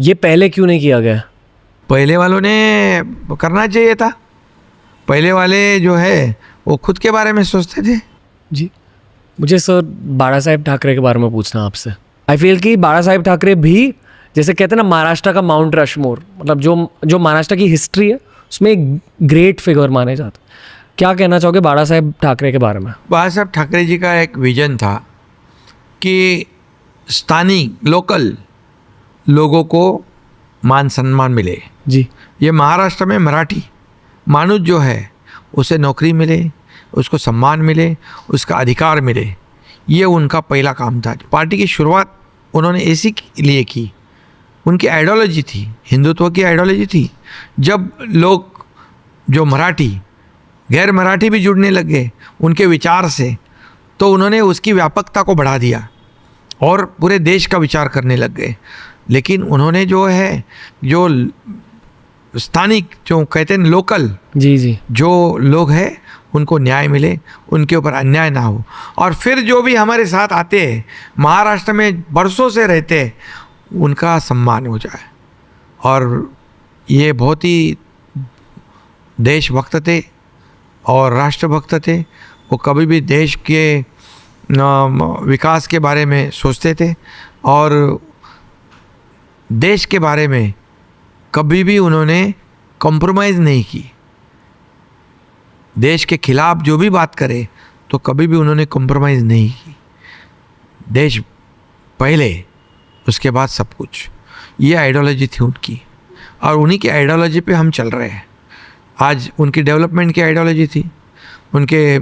ये पहले क्यों नहीं किया गया? पहले वालों ने करना चाहिए था। पहले वाले जो है वो खुद के बारे में सोचते थे। जी, मुझे सर बाला साहेब ठाकरे के बारे में पूछना आपसे। आई फील कि बाला साहेब ठाकरे भी, जैसे कहते हैं ना, महाराष्ट्र का माउंट रशमोर, मतलब जो महाराष्ट्र की हिस्ट्री है उसमें एक ग्रेट फिगर माने जाते। क्या कहना चाहोगे बाला साहेब ठाकरे के बारे में? बाला साहब ठाकरे जी का एक विजन था कि स्थानीय लोकल लोगों को मान सम्मान मिले। जी ये महाराष्ट्र में मराठी मानुष जो है उसे नौकरी मिले, उसको सम्मान मिले, उसका अधिकार मिले। ये उनका पहला काम था। पार्टी की शुरुआत उन्होंने इसी लिए की। उनकी आइडियोलॉजी थी, हिंदुत्व की आइडियोलॉजी थी। जब लोग जो मराठी, गैर मराठी भी जुड़ने लगे उनके विचार से, तो उन्होंने उसकी व्यापकता को बढ़ा दिया और पूरे देश का विचार करने लग गए। लेकिन उन्होंने जो है, जो स्थानिक, जो कहते हैं लोकल, जी जो लोग हैं उनको न्याय मिले, उनके ऊपर अन्याय ना हो। और फिर जो भी हमारे साथ आते हैं, महाराष्ट्र में बरसों से रहते हैं, उनका सम्मान हो जाए। और ये बहुत ही देशभक्त थे और राष्ट्रभक्त थे। वो कभी भी देश के विकास के बारे में सोचते थे और देश के बारे में कभी भी उन्होंने कॉम्प्रोमाइज़ नहीं की। देश के खिलाफ जो भी बात करे तो कभी भी उन्होंने कॉम्प्रोमाइज़ नहीं की। देश पहले, उसके बाद सब कुछ। ये आइडियोलॉजी थी उनकी और उन्हीं की आइडियोलॉजी पे हम चल रहे हैं। आज उनकी डेवलपमेंट की आइडियोलॉजी थी, उनके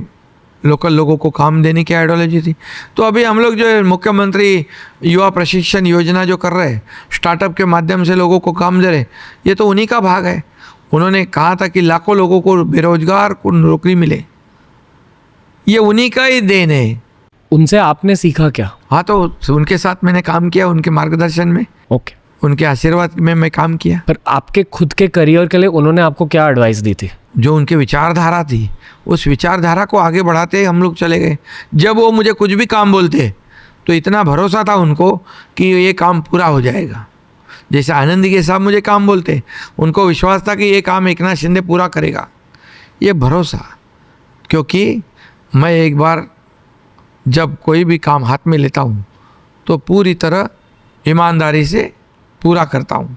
लोकल लोगों को काम देने की आइडियोलॉजी थी। तो अभी हम लोग जो है मुख्यमंत्री युवा प्रशिक्षण योजना जो कर रहे हैं, स्टार्टअप के माध्यम से लोगों को काम दे रहे, ये तो उन्हीं का भाग है। उन्होंने कहा था कि लाखों लोगों को बेरोजगार को नौकरी मिले, ये उन्हीं का ही देन है। उनसे आपने सीखा क्या? हाँ, तो उनके साथ मैंने काम किया, उनके मार्गदर्शन में, ओके। उनके आशीर्वाद में मैं काम किया। पर आपके खुद के करियर के लिए उन्होंने आपको क्या एडवाइस दी थी? जो उनकी विचारधारा थी, उस विचारधारा को आगे बढ़ाते हम लोग चले गए। जब वो मुझे कुछ भी काम बोलते तो इतना भरोसा था उनको कि ये काम पूरा हो जाएगा। जैसे आनंदी के साहब मुझे काम बोलते, उनको विश्वास था कि ये काम एकनाथ शिंदे पूरा करेगा। ये भरोसा, क्योंकि मैं एक बार जब कोई भी काम हाथ में लेता हूँ तो पूरी तरह ईमानदारी से पूरा करता हूँ।